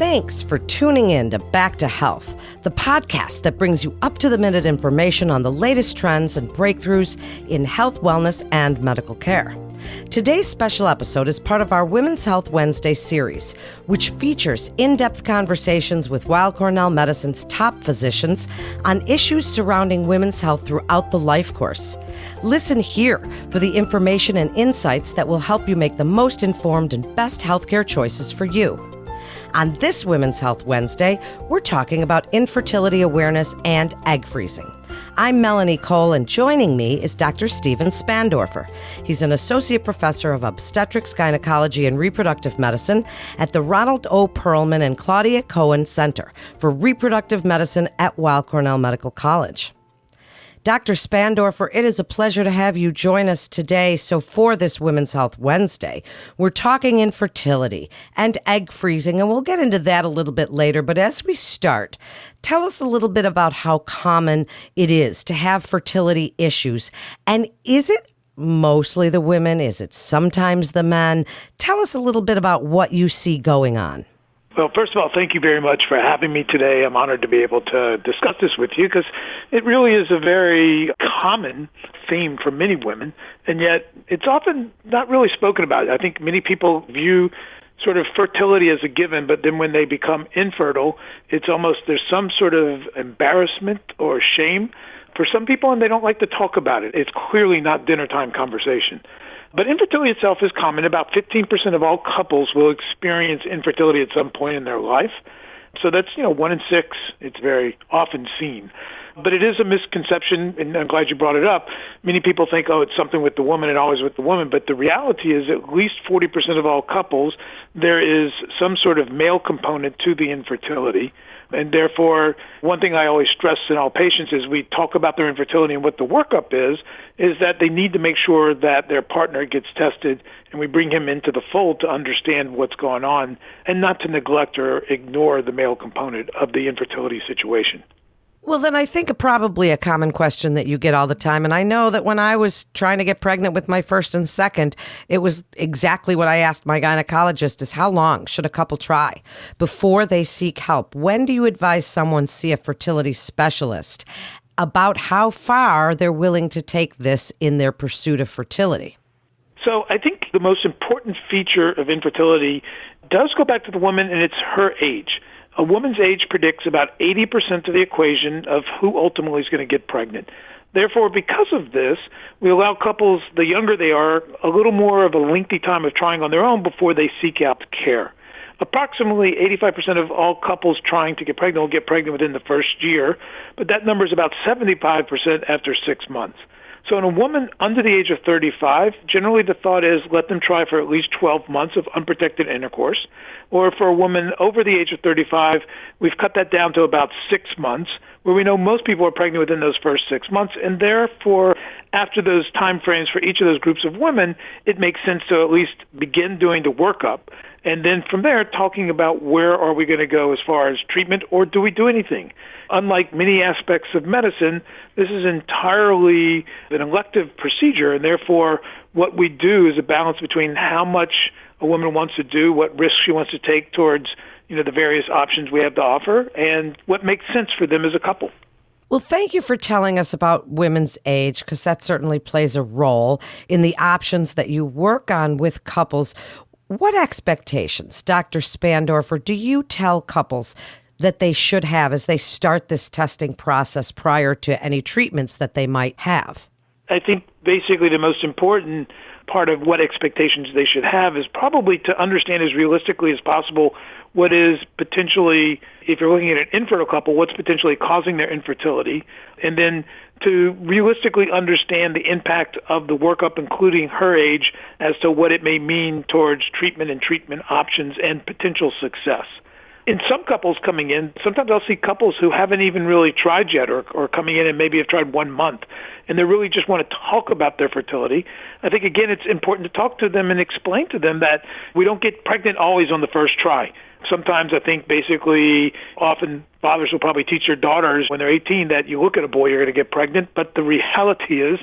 Thanks for tuning in to Back to Health, the podcast that brings you up-to-the-minute information on the latest trends and breakthroughs in health, wellness, and medical care. Today's special episode is part of our Women's Health Wednesday series, which features in-depth conversations with Weill Cornell Medicine's top physicians on issues surrounding women's health throughout the life course. Listen here for the information and insights that will help you make the most informed and best healthcare choices for you. On this Women's Health Wednesday, we're talking about infertility awareness and egg freezing. I'm Melanie Cole, and joining me is Dr. Steven Spandorfer. He's an associate professor of obstetrics, gynecology, and reproductive medicine at the Ronald O. Perlman and Claudia Cohen Center for Reproductive Medicine at Weill Cornell Medical College. Dr. Spandorfer, it is a pleasure to have you join us today. So for this Women's Health Wednesday, we're talking infertility and egg freezing, and we'll get into that a little bit later. But as we start, tell us a little bit about how common it is to have fertility issues. And is it mostly the women? Is it sometimes the men? Tell us a little bit about what you see going on. Well, first of all, thank you very much for having me today. I'm honored to be able to discuss this with you because it really is a very common theme for many women, and yet it's often not really spoken about. I think many people view sort of fertility as a given, but then when they become infertile, it's almost there's some sort of embarrassment or shame for some people, and they don't like to talk about it. It's clearly not dinner time conversation. But infertility itself is common. About 15% of all couples will experience infertility at some point in their life. So that's, 1 in 6. It's very often seen. But it is a misconception, and I'm glad you brought it up. Many people think, it's something with the woman and always with the woman. But the reality is at least 40% of all couples, there is some sort of male component to the infertility. And therefore, one thing I always stress in all patients is we talk about their infertility and what the workup is that they need to make sure that their partner gets tested and we bring him into the fold to understand what's going on and not to neglect or ignore the male component of the infertility situation. Well, then I think probably a common question that you get all the time, and I know that when I was trying to get pregnant with my first and second, it was exactly what I asked my gynecologist is how long should a couple try before they seek help? When do you advise someone see a fertility specialist about how far they're willing to take this in their pursuit of fertility? So I think the most important feature of infertility does go back to the woman, and it's her age. A woman's age predicts about 80% of the equation of who ultimately is going to get pregnant. Therefore, because of this, we allow couples, the younger they are, a little more of a lengthy time of trying on their own before they seek out care. Approximately 85% of all couples trying to get pregnant will get pregnant within the first year, but that number is about 75% after 6 months. So in a woman under the age of 35, generally the thought is let them try for at least 12 months of unprotected intercourse. Or for a woman over the age of 35, we've cut that down to about 6 months, where we know most people are pregnant within those first 6 months. And therefore, after those time frames for each of those groups of women, it makes sense to at least begin doing the workup. And then from there, talking about where are we going to go as far as treatment, or do we do anything? Unlike many aspects of medicine, this is entirely an elective procedure, and therefore what we do is a balance between how much a woman wants to do, what risks she wants to take towards the various options we have to offer, and what makes sense for them as a couple. Well, thank you for telling us about women's age, because that certainly plays a role in the options that you work on with couples. What expectations, Dr. Spandorfer, do you tell couples that they should have as they start this testing process prior to any treatments that they might have? I think basically the most important part of what expectations they should have is probably to understand as realistically as possible what is potentially, if you're looking at an infertile couple, what's potentially causing their infertility, and then to realistically understand the impact of the workup, including her age, as to what it may mean towards treatment and treatment options and potential success. In some couples coming in, sometimes I'll see couples who haven't even really tried yet or coming in and maybe have tried 1 month, and they really just want to talk about their fertility. I think, again, it's important to talk to them and explain to them that we don't get pregnant always on the first try. Sometimes I think basically often fathers will probably teach their daughters when they're 18 that you look at a boy, you're going to get pregnant. But the reality is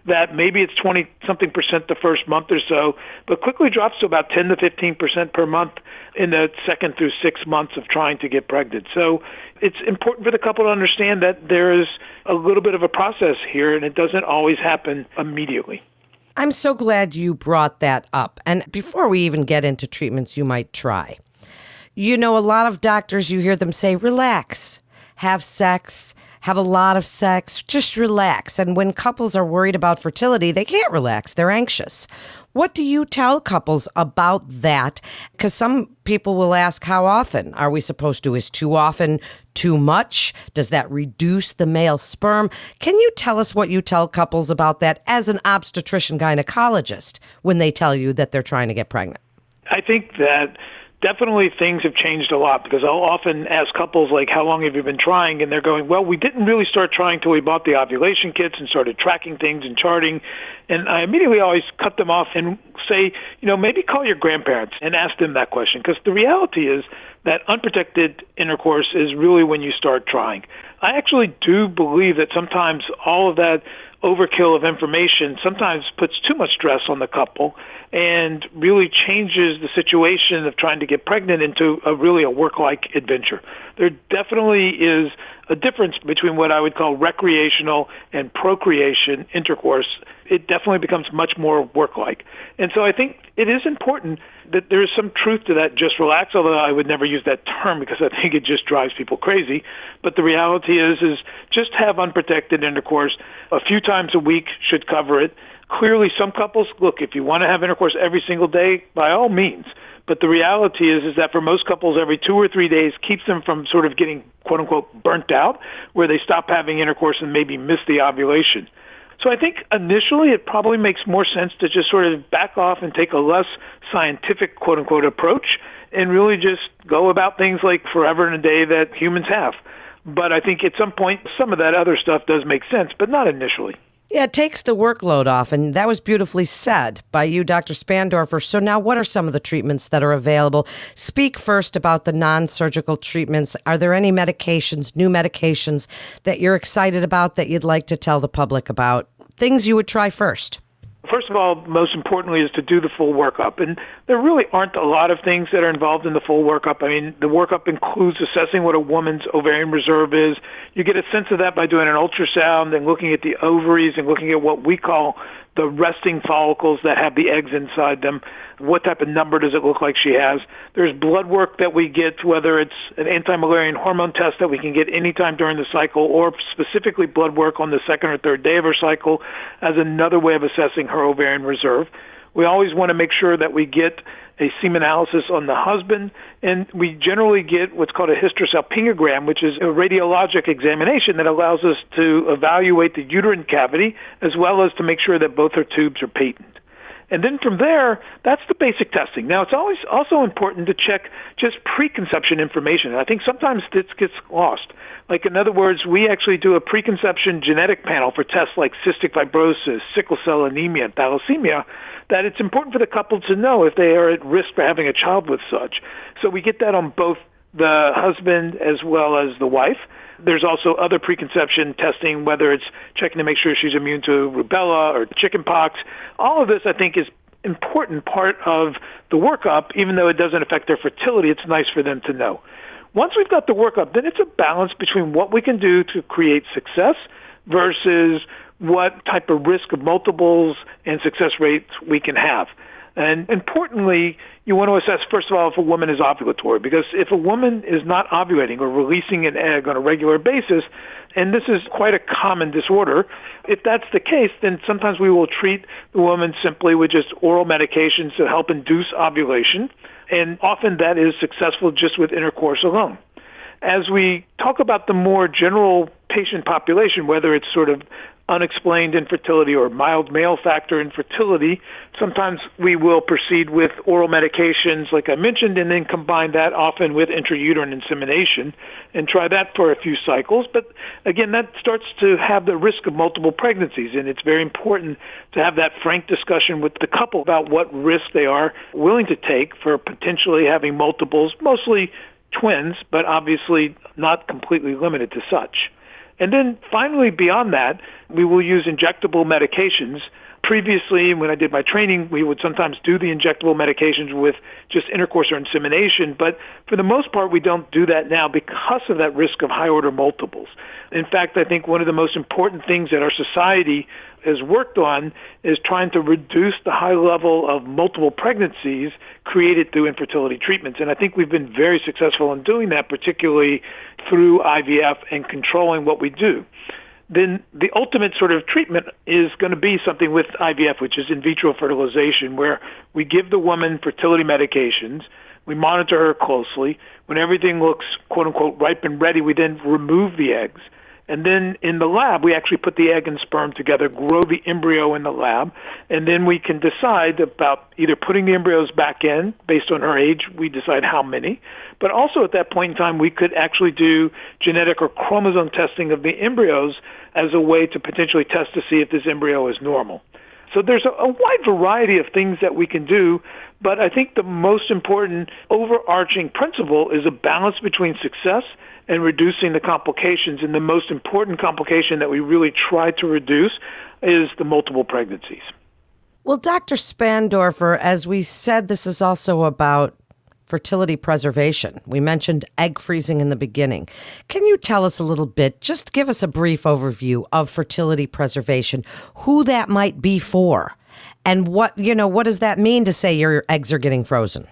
that maybe it's 20-something% the first month or so, but quickly drops to about 10 to 15% per month in the second through 6 months of trying to get pregnant. So it's important for the couple to understand that there is a little bit of a process here, and it doesn't always happen immediately. I'm so glad you brought that up. And before we even get into treatments you might try, you know, a lot of doctors, you hear them say, relax, have sex, have a lot of sex, just relax. And when couples are worried about fertility, they can't relax. They're anxious. What do you tell couples about that? Because some people will ask, how often are we supposed to? Is too often too much? Does that reduce the male sperm? Can you tell us what you tell couples about that as an obstetrician gynecologist when they tell you that they're trying to get pregnant? I think that definitely things have changed a lot, because I'll often ask couples, like, how long have you been trying? And they're going, well, we didn't really start trying till we bought the ovulation kits and started tracking things and charting. And I immediately always cut them off and say, maybe call your grandparents and ask them that question, because the reality is that unprotected intercourse is really when you start trying. I actually do believe that sometimes all of that overkill of information sometimes puts too much stress on the couple and really changes the situation of trying to get pregnant into really a work-like adventure. There definitely is a difference between what I would call recreational and procreation intercourse. It definitely becomes much more work-like. And so I think it is important that there is some truth to that, just relax, although I would never use that term because I think it just drives people crazy. But the reality is just have unprotected intercourse. A few times a week should cover it. Clearly, some couples, look, if you want to have intercourse every single day, by all means. But the reality is that for most couples, every 2 or 3 days keeps them from sort of getting, quote unquote, burnt out, where they stop having intercourse and maybe miss the ovulation. So I think initially it probably makes more sense to just sort of back off and take a less scientific, quote unquote, approach and really just go about things like forever and a day that humans have. But I think at some point, some of that other stuff does make sense, but not initially. Yeah, it takes the workload off, and that was beautifully said by you, Dr. Spandorfer. So now what are some of the treatments that are available? Speak first about the non-surgical treatments. Are there any medications, new medications that you're excited about that you'd like to tell the public about? Things you would try first. First of all, most importantly, is to do the full workup. And there really aren't a lot of things that are involved in the full workup. I mean, the workup includes assessing what a woman's ovarian reserve is. You get a sense of that by doing an ultrasound and looking at the ovaries and looking at what we call the resting follicles that have the eggs inside them. What type of number does it look like she has? There's blood work that we get, whether it's an anti-Mullerian hormone test that we can get anytime during the cycle, or specifically blood work on the second or third day of her cycle as another way of assessing her ovarian reserve. We always want to make sure that we get a semen analysis on the husband, and we generally get what's called a hysterosalpingogram, which is a radiologic examination that allows us to evaluate the uterine cavity as well as to make sure that both her tubes are patent. And then from there, that's the basic testing. Now, it's always also important to check just preconception information. And I think sometimes this gets lost. Like, in other words, we actually do a preconception genetic panel for tests like cystic fibrosis, sickle cell anemia, and thalassemia, that it's important for the couple to know if they are at risk for having a child with such. So we get that on both the husband as well as the wife. There's also other preconception testing, whether it's checking to make sure she's immune to rubella or chickenpox. All of this, I think, is important part of the workup. Even though it doesn't affect their fertility, it's nice for them to know. Once we've got the workup, then it's a balance between what we can do to create success versus what type of risk of multiples and success rates we can have. And importantly, you want to assess, first of all, if a woman is ovulatory, because if a woman is not ovulating or releasing an egg on a regular basis, and this is quite a common disorder, if that's the case, then sometimes we will treat the woman simply with just oral medications to help induce ovulation, and often that is successful just with intercourse alone. As we talk about the more general patient population, whether it's sort of unexplained infertility or mild male factor infertility, sometimes we will proceed with oral medications, like I mentioned, and then combine that often with intrauterine insemination and try that for a few cycles. But again, that starts to have the risk of multiple pregnancies, and it's very important to have that frank discussion with the couple about what risk they are willing to take for potentially having multiples, mostly twins, but obviously not completely limited to such. And then finally, beyond that, we will use injectable medications. Previously, when I did my training, we would sometimes do the injectable medications with just intercourse or insemination, but for the most part, we don't do that now because of that risk of high-order multiples. In fact, I think one of the most important things that our society has worked on is trying to reduce the high level of multiple pregnancies created through infertility treatments. And I think we've been very successful in doing that, particularly through IVF and controlling what we do. Then the ultimate sort of treatment is going to be something with IVF, which is in vitro fertilization, where we give the woman fertility medications, we monitor her closely. When everything looks, quote-unquote, ripe and ready, we then remove the eggs. And then in the lab, we actually put the egg and sperm together, grow the embryo in the lab, and then we can decide about either putting the embryos back in based on her age. We decide how many. But also at that point in time, we could actually do genetic or chromosome testing of the embryos as a way to potentially test to see if this embryo is normal. So there's a wide variety of things that we can do, but I think the most important overarching principle is a balance between success and reducing the complications. And the most important complication that we really try to reduce is the multiple pregnancies. Well, Dr. Spandorfer, as we said, this is also about fertility preservation. We mentioned egg freezing in the beginning. Can you tell us a little bit, just give us a brief overview of fertility preservation, who that might be for, and what does that mean to say your eggs are getting frozen?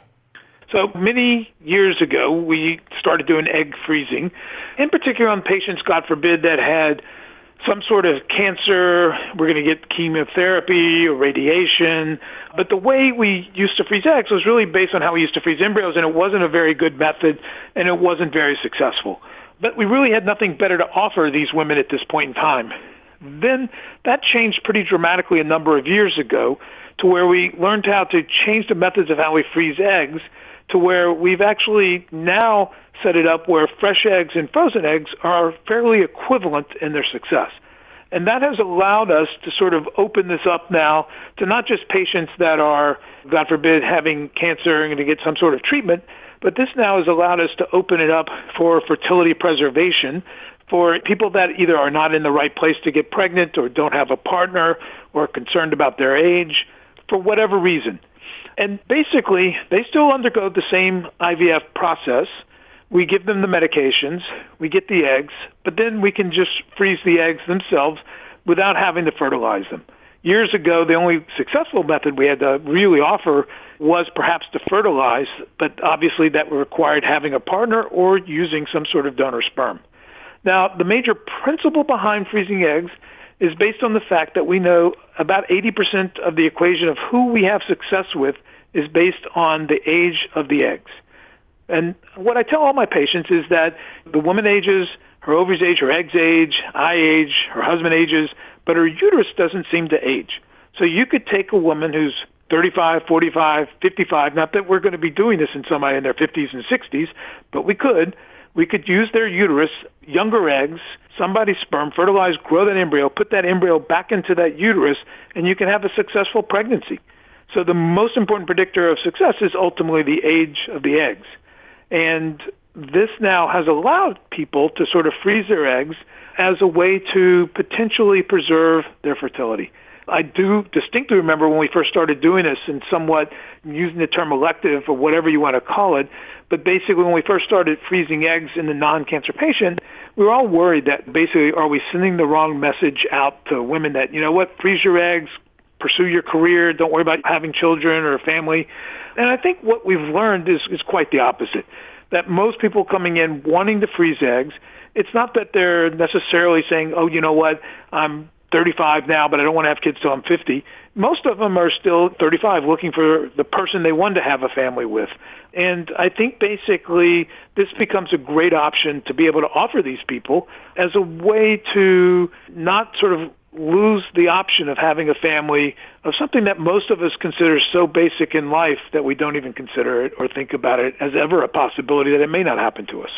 So many years ago, we started doing egg freezing, in particular on patients, God forbid, that had some sort of cancer. We're going to get chemotherapy or radiation. But the way we used to freeze eggs was really based on how we used to freeze embryos, and it wasn't a very good method, and it wasn't very successful. But we really had nothing better to offer these women at this point in time. Then that changed pretty dramatically a number of years ago to where we learned how to change the methods of how we freeze eggs to where we've actually now set it up where fresh eggs and frozen eggs are fairly equivalent in their success. And that has allowed us to sort of open this up now to not just patients that are, God forbid, having cancer and going to get some sort of treatment, but this now has allowed us to open it up for fertility preservation for people that either are not in the right place to get pregnant or don't have a partner or are concerned about their age for whatever reason. And basically, they still undergo the same IVF process. We give them the medications, we get the eggs, but then we can just freeze the eggs themselves without having to fertilize them. Years ago, the only successful method we had to really offer was perhaps to fertilize, but obviously that required having a partner or using some sort of donor sperm. Now, the major principle behind freezing eggs is based on the fact that we know about 80% of the equation of who we have success with is based on the age of the eggs. And what I tell all my patients is that the woman ages, her ovaries age, her eggs age, I age, her husband ages, but her uterus doesn't seem to age. So you could take a woman who's 35, 45, 55, not that we're going to be doing this in somebody in their 50s and 60s, but we could use their uterus, younger eggs, somebody's sperm, fertilize, grow that embryo, put that embryo back into that uterus, and you can have a successful pregnancy. So the most important predictor of success is ultimately the age of the eggs. And this now has allowed people to sort of freeze their eggs as a way to potentially preserve their fertility. I do distinctly remember when we first started doing this and somewhat using the term elective or whatever you want to call it, but basically when we first started freezing eggs in the non-cancer patient, we were all worried that basically are we sending the wrong message out to women that, you know what, freeze your eggs, pursue your career, don't worry about having children or a family. And I think what we've learned is quite the opposite, that most people coming in wanting to freeze eggs, it's not that they're necessarily saying, oh, you know what, I'm 35 now, but I don't want to have kids till I'm 50. most of them are still 35 looking for the person they want to have a family with. And I think basically this becomes a great option to be able to offer these people as a way to not sort of lose the option of having a family, of something that most of us consider so basic in life that we don't even consider it or think about it as ever a possibility that it may not happen to us.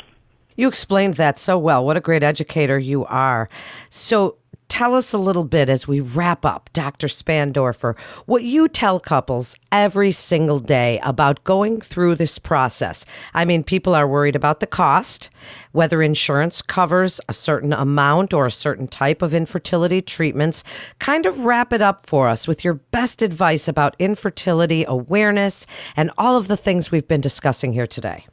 You explained that so well. What a great educator you are. So tell us a little bit as we wrap up, Dr. Spandorfer, what you tell couples every single day about going through this process. I mean, people are worried about the cost, whether insurance covers a certain amount or a certain type of infertility treatments. Kind of wrap it up for us with your best advice about infertility awareness and all of the things we've been discussing here today.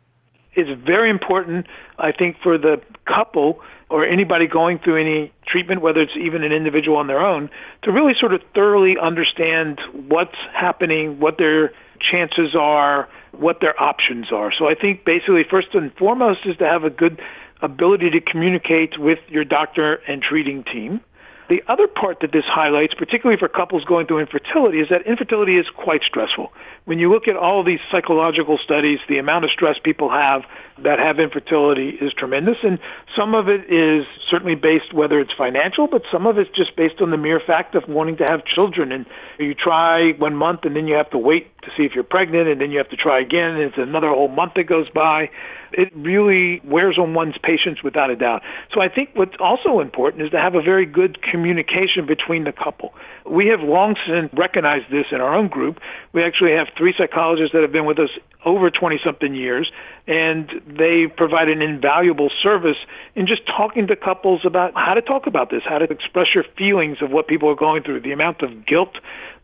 It's very important, I think, for the couple or anybody going through any treatment, whether it's even an individual on their own, to really sort of thoroughly understand what's happening, what their chances are, what their options are. So I think basically first and foremost is to have a good ability to communicate with your doctor and treating team. The other part that this highlights, particularly for couples going through infertility, is that infertility is quite stressful. When you look at all of these psychological studies, the amount of stress people have that have infertility is tremendous. And some of it is certainly based, whether it's financial, but some of it's just based on the mere fact of wanting to have children. And you try 1 month and then you have to wait to see if you're pregnant, and then you have to try again, and it's another whole month that goes by. It really wears on one's patience without a doubt. So I think what's also important is to have a very good communication between the couple. We have long since recognized this in our own group. We actually have 3 psychologists that have been with us over 20-something years, and they provide an invaluable service in just talking to couples about how to talk about this, how to express your feelings of what people are going through. The amount of guilt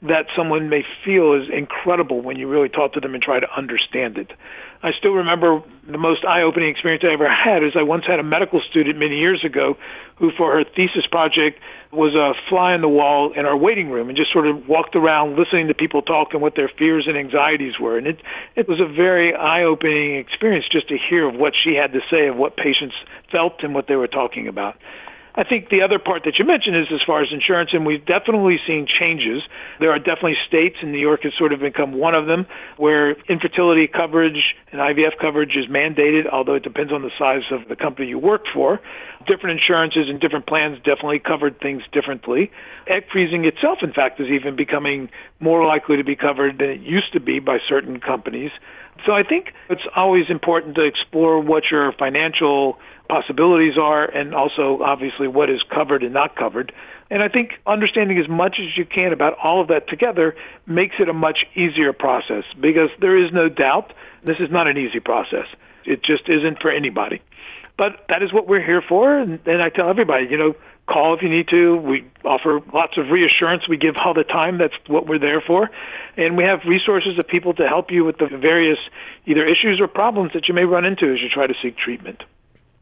that someone may feel is incredible when you really talk to them and try to understand it. I still remember the most eye-opening experience I ever had is I once had a medical student many years ago who, for her thesis project, was a fly on the wall in our waiting room and just sort of walked around listening to people talk and what their fears and anxieties were. And it was a very eye-opening experience just to hear of what she had to say, of what patients felt and what they were talking about. I think the other part that you mentioned is as far as insurance, and we've definitely seen changes. There are definitely states, and New York has sort of become one of them, where infertility coverage and IVF coverage is mandated, although it depends on the size of the company you work for. Different insurances and different plans definitely covered things differently. Egg freezing itself, in fact, is even becoming more likely to be covered than it used to be by certain companies. So I think it's always important to explore what your financial possibilities are and also, obviously, what is covered and not covered. And I think understanding as much as you can about all of that together makes it a much easier process, because there is no doubt this is not an easy process. It just isn't for anybody. But that is what we're here for, and I tell everybody, call if you need to. We offer lots of reassurance. We give all the time. That's what we're there for. And we have resources of people to help you with the various either issues or problems that you may run into as you try to seek treatment.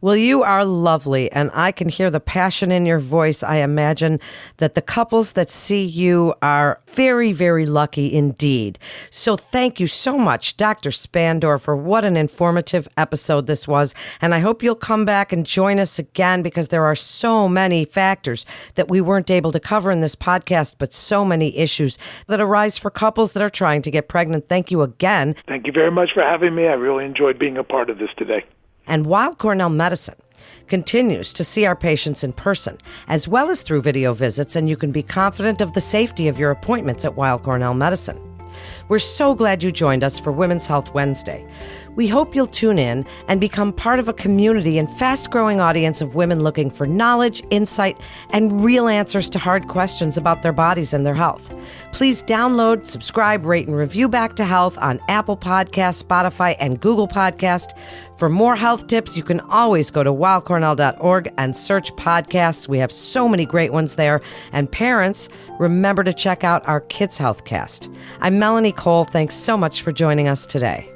Well, you are lovely, and I can hear the passion in your voice. I imagine that the couples that see you are very, very lucky indeed. So thank you so much, Dr. Spandorfer. What an informative episode this was, and I hope you'll come back and join us again, because there are so many factors that we weren't able to cover in this podcast, but so many issues that arise for couples that are trying to get pregnant. Thank you again. Thank you very much for having me. I really enjoyed being a part of this today. And Weill Cornell Medicine continues to see our patients in person, as well as through video visits, and you can be confident of the safety of your appointments at Weill Cornell Medicine. We're so glad you joined us for Women's Health Wednesday. We hope you'll tune in and become part of a community and fast-growing audience of women looking for knowledge, insight, and real answers to hard questions about their bodies and their health. Please download, subscribe, rate, and review Back to Health on Apple Podcasts, Spotify, and Google Podcast. For more health tips, you can always go to weillcornell.org and search podcasts. We have so many great ones there. And parents, remember to check out our Kids Health Cast. I'm Melanie Cole. Thanks so much for joining us today.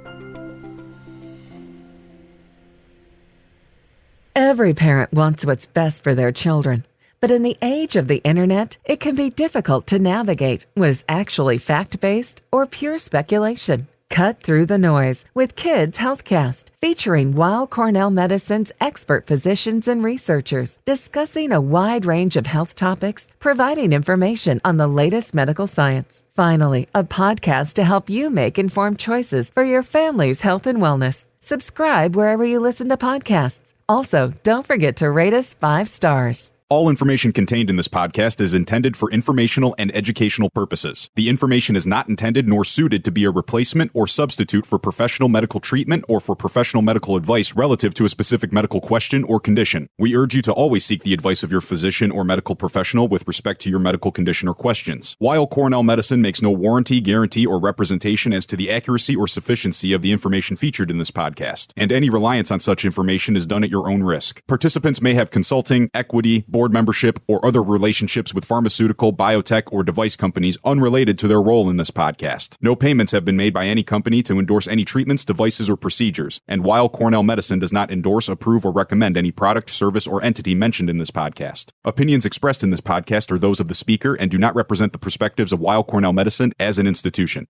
Every parent wants what's best for their children. But in the age of the internet, it can be difficult to navigate what is actually fact-based or pure speculation. Cut through the noise with Kids Healthcast, featuring Weill Cornell Medicine's expert physicians and researchers discussing a wide range of health topics, providing information on the latest medical science. Finally, a podcast to help you make informed choices for your family's health and wellness. Subscribe wherever you listen to podcasts. Also, don't forget to rate us 5 stars. All information contained in this podcast is intended for informational and educational purposes. The information is not intended nor suited to be a replacement or substitute for professional medical treatment or for professional medical advice relative to a specific medical question or condition. We urge you to always seek the advice of your physician or medical professional with respect to your medical condition or questions. Weill Cornell Medicine makes no warranty, guarantee, or representation as to the accuracy or sufficiency of the information featured in this podcast, and any reliance on such information is done at your own risk. Participants may have consulting, equity, board membership, or other relationships with pharmaceutical, biotech, or device companies unrelated to their role in this podcast. No payments have been made by any company to endorse any treatments, devices, or procedures, and Weill Cornell Medicine does not endorse, approve, or recommend any product, service, or entity mentioned in this podcast. Opinions expressed in this podcast are those of the speaker and do not represent the perspectives of Weill Cornell Medicine as an institution.